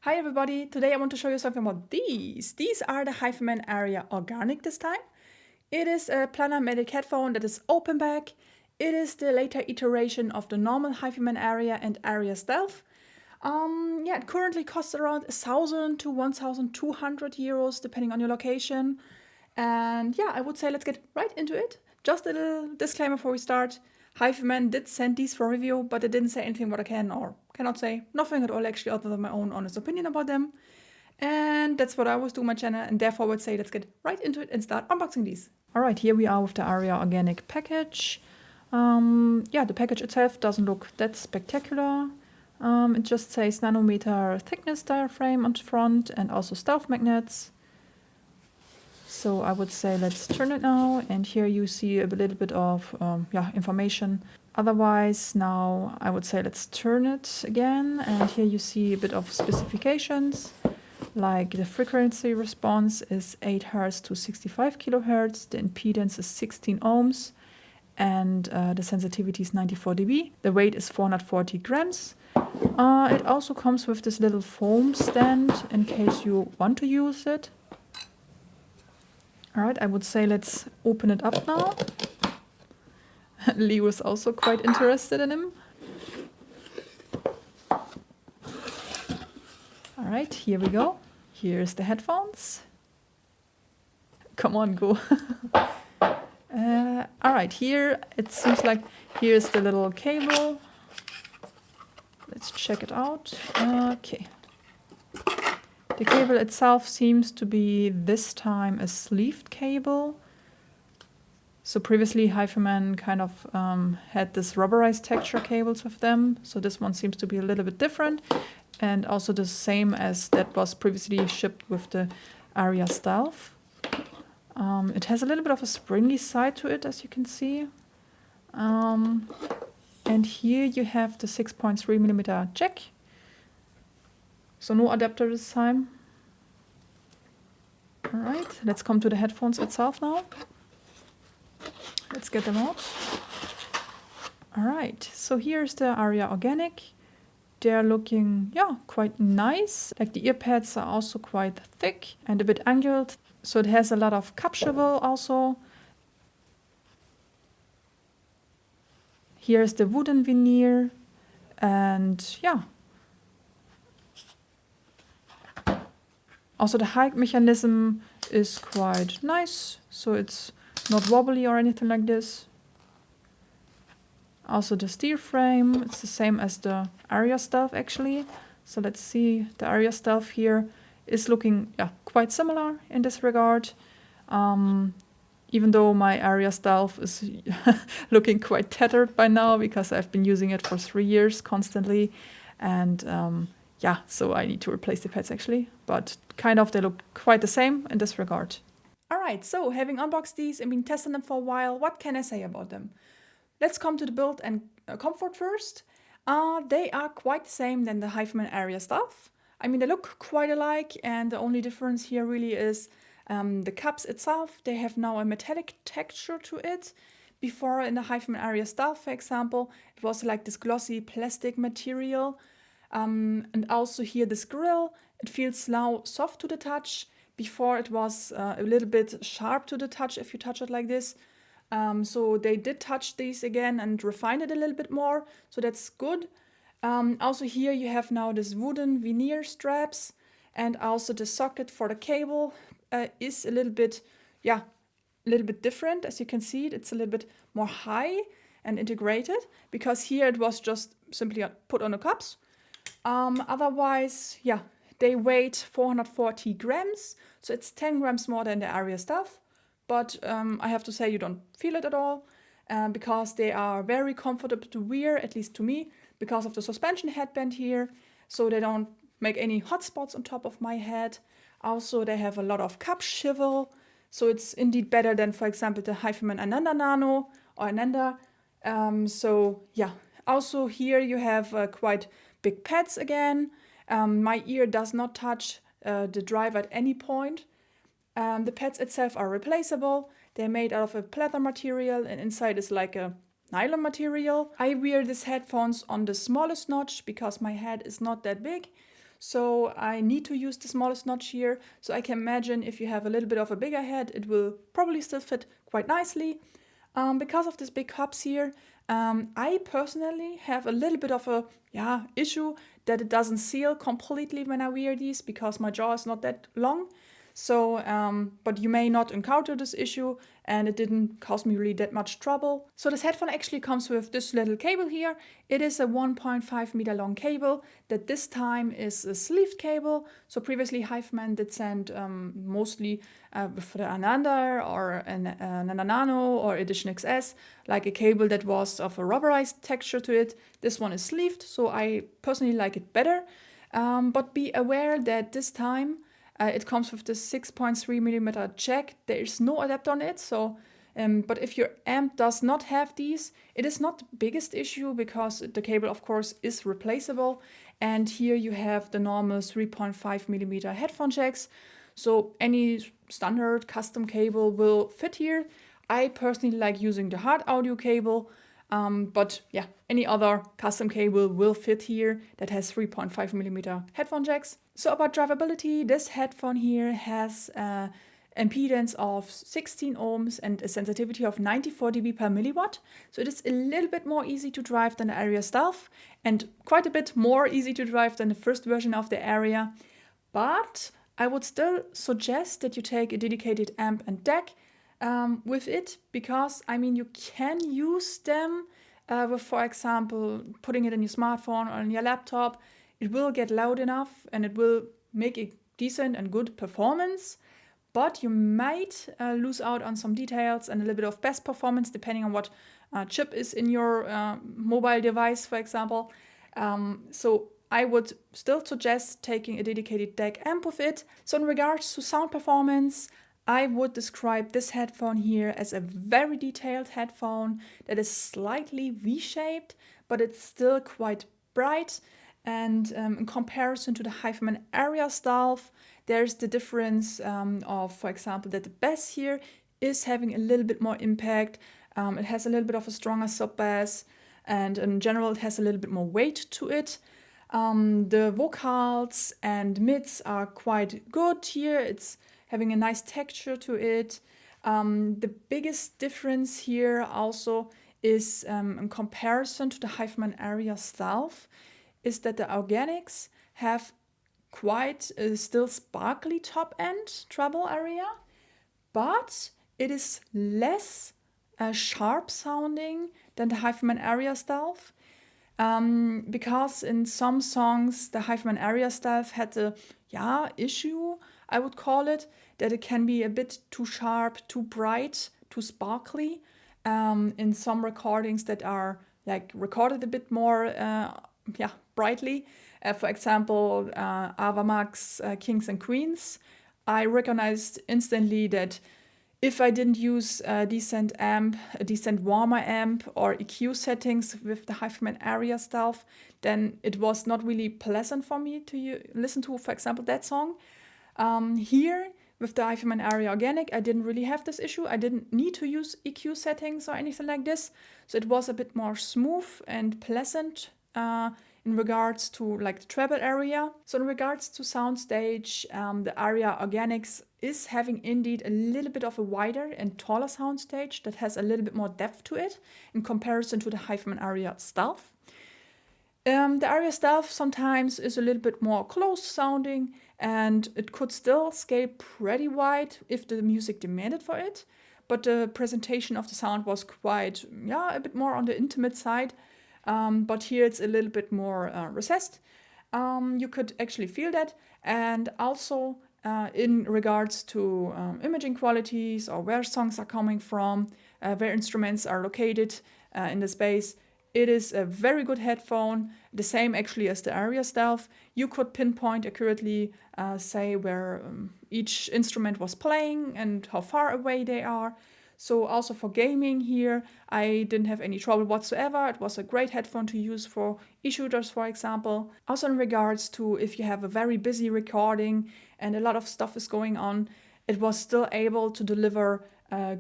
Hi everybody, today I want to show you something about these. These are the HiFiMan Arya Organic this time. It is a Planametric headphone that is open back. It is the later iteration of the normal HiFiMan Arya and Arya Stealth. It currently costs around 1,000 to 1,200 euros depending on your location. And yeah, I would say let's get right into it. Just a little disclaimer before we start. HiFiMan did send these for review, but it didn't say anything what I can or cannot say. Nothing at all actually other than my own honest opinion about them. And that's what I always do on my channel, and therefore I would say let's get right into it and start unboxing these. Alright, here we are with the Arya Organic package. The package itself doesn't look that spectacular. It just says nanometer thickness diaphragm on the front and also stealth magnets. So I would say let's turn it now, and here you see a little bit of information. Otherwise, now I would say let's turn it again, and here you see a bit of specifications, like the frequency response is 8 Hz to 65 kHz, the impedance is 16 ohms, and the sensitivity is 94 dB. The weight is 440 grams. It also comes with this little foam stand in case you want to use it. Alright, I would say let's open it up now. Leo is also quite interested in him. Alright, here we go. Here's the headphones. Come on, go. Alright, here it seems like here's the little cable. Let's check it out. Okay. The cable itself seems to be this time a sleeved cable. So previously HiFiMan kind of had this rubberized texture cables with them. So this one seems to be a little bit different. And also the same as that was previously shipped with the Arya Stealth. It has a little bit of a springy side to it, as you can see. And here you have the 6.3mm jack. So no adapter this time. Alright, let's come to the headphones itself now. Let's get them out. Alright, so here's the Arya Organic. They're looking, quite nice. Like the ear pads are also quite thick and a bit angled. So it has a lot of cup swivel also. Here's the wooden veneer. And also the hike mechanism is quite nice, so it's not wobbly or anything like this. Also the steer frame, it's the same as the Arya Stealth actually. So let's see, the Arya Stealth here is looking quite similar in this regard. Even though my Arya Stealth is looking quite tattered by now because I've been using it for 3 years constantly. And so I need to replace the pads actually, but kind of they look quite the same in this regard. Alright, so having unboxed these and been testing them for a while, what can I say about them? Let's come to the build and comfort first. They are quite the same than the HiFiMan Arya Stealth. I mean, they look quite alike, and the only difference here really is the cups itself. They have now a metallic texture to it. Before in the HiFiMan Arya Stealth, for example, it was like this glossy plastic material. And also here this grill, it feels now soft to the touch. Before it was a little bit sharp to the touch if you touch it like this. So they did touch these again and refine it a little bit more, so that's good. Also here you have now this wooden veneer straps, and also the socket for the cable is a little bit different. As you can see, it's a little bit more high and integrated, because here it was just simply put on the cups. Otherwise, they weighed 440 grams, so it's 10 grams more than the Arya Stealth. But I have to say you don't feel it at all, because they are very comfortable to wear, at least to me, because of the suspension headband here. So they don't make any hot spots on top of my head. Also, they have a lot of cup swivel, so it's indeed better than, for example, the HiFiMan Ananda Nano or Ananda. Also here you have quite big pads again. My ear does not touch the drive at any point. The pads itself are replaceable. They're made out of a pleather material, and inside is like a nylon material. I wear these headphones on the smallest notch because my head is not that big. So I need to use the smallest notch here. So I can imagine if you have a little bit of a bigger head, it will probably still fit quite nicely. Because of this big hubs here, I personally have a little bit of a issue that it doesn't seal completely when I wear these because my jaw is not that long. So, but you may not encounter this issue and it didn't cause me really that much trouble. So this headphone actually comes with this little cable here. It is a 1.5 meter long cable that this time is a sleeved cable. So previously HiFiMan did send mostly with the Ananda or an Nano or Edition XS, like a cable that was of a rubberized texture to it. This one is sleeved, so I personally like it better. But be aware that this time it comes with the 6.3mm jack. There is no adapter on it, so but if your amp does not have these, it is not the biggest issue because the cable, of course, is replaceable. And here you have the normal 3.5mm headphone jacks. So any standard custom cable will fit here. I personally like using the hard audio cable. But yeah, any other custom cable will fit here that has 3.5mm headphone jacks. So about drivability, this headphone here has impedance of 16 ohms and a sensitivity of 94 dB per milliwatt. So it is a little bit more easy to drive than the Arya Stealth and quite a bit more easy to drive than the first version of the Arya. But I would still suggest that you take a dedicated amp and DAC with it, because I mean you can use them with, for example, putting it in your smartphone or in your laptop. It will get loud enough and it will make a decent and good performance, but you might lose out on some details and a little bit of bass performance depending on what chip is in your mobile device, for example. So I would still suggest taking a dedicated DAC amp with it. So in regards to sound performance, I would describe this headphone here as a very detailed headphone that is slightly V-shaped, but it's still quite bright. And in comparison to the HiFiMan Arya Stealth, there's the difference of, for example, that the bass here is having a little bit more impact. It has a little bit of a stronger sub bass, and in general, it has a little bit more weight to it. The vocals and mids are quite good here. It's having a nice texture to it. The biggest difference here also is in comparison to the HiFiMan Arya Stealth is that the organics have quite a still sparkly top end treble area, but it is less sharp sounding than the HiFiMan Arya Stealth. Because in some songs the HiFiMan Arya Stealth had a issue, I would call it, that it can be a bit too sharp, too bright, too sparkly. In some recordings that are like recorded a bit more brightly. For example, Ava Max, Kings and Queens. I recognized instantly that if I didn't use a decent amp, a decent warmer amp or EQ settings with the HiFiMan Arya Stealth, then it was not really pleasant for me to listen to, for example, that song. Here, with the HiFiMan Arya Organic, I didn't really have this issue. I didn't need to use EQ settings or anything like this. So it was a bit more smooth and pleasant in regards to like the treble area. So in regards to soundstage, the Arya Organics is having indeed a little bit of a wider and taller soundstage that has a little bit more depth to it in comparison to the HiFiMan Arya Stealth. The Arya Stealth sometimes is a little bit more closed sounding, and it could still scale pretty wide if the music demanded for it. But the presentation of the sound was quite, a bit more on the intimate side. But here it's a little bit more recessed. You could actually feel that. And also in regards to imaging qualities or where songs are coming from, where instruments are located in the space, it is a very good headphone, the same actually as the Arya Stealth. You could pinpoint accurately, say where each instrument was playing and how far away they are. So also for gaming here, I didn't have any trouble whatsoever. It was a great headphone to use for e-shooters, for example. Also in regards to if you have a very busy recording and a lot of stuff is going on, it was still able to deliver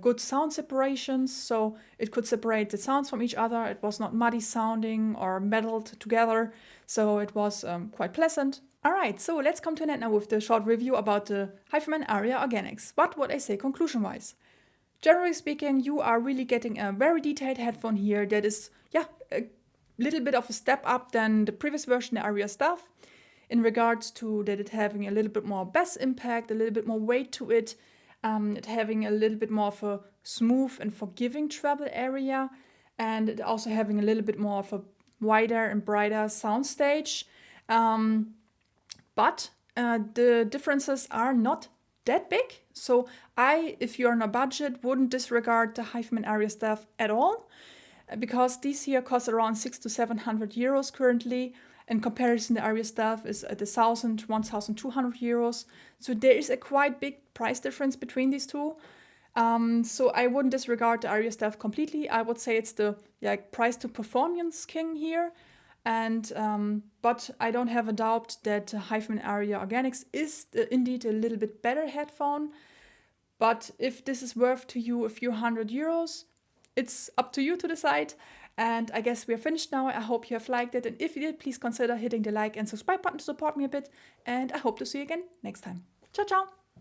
good sound separations. So it could separate the sounds from each other. It was not muddy sounding or meddled together. So it was quite pleasant. Alright, so let's come to an end now with the short review about the HiFiMan Arya Organics. What would I say conclusion-wise? Generally speaking, you are really getting a very detailed headphone here that is, yeah, a little bit of a step up than the previous version, the Arya stuff, in regards to that it having a little bit more bass impact, a little bit more weight to it, it having a little bit more of a smooth and forgiving treble area, and it also having a little bit more of a wider and brighter soundstage. But the differences are not that big. So I, if you're on a budget, wouldn't disregard the HiFiMan Arya stuff at all, because these here cost around 600 to 700 euros currently. In comparison, the Arya stuff is at 1,200 euros. So there is a quite big price difference between these two. So I wouldn't disregard the Arya stuff completely. I would say it's the price to performance king here. And but I don't have a doubt that HiFiMan Arya Organics is indeed a little bit better headphone. But if this is worth to you a few €100, it's up to you to decide. And I guess we are finished now. I hope you have liked it. And if you did, please consider hitting the like and subscribe button to support me a bit. And I hope to see you again next time. Ciao, ciao!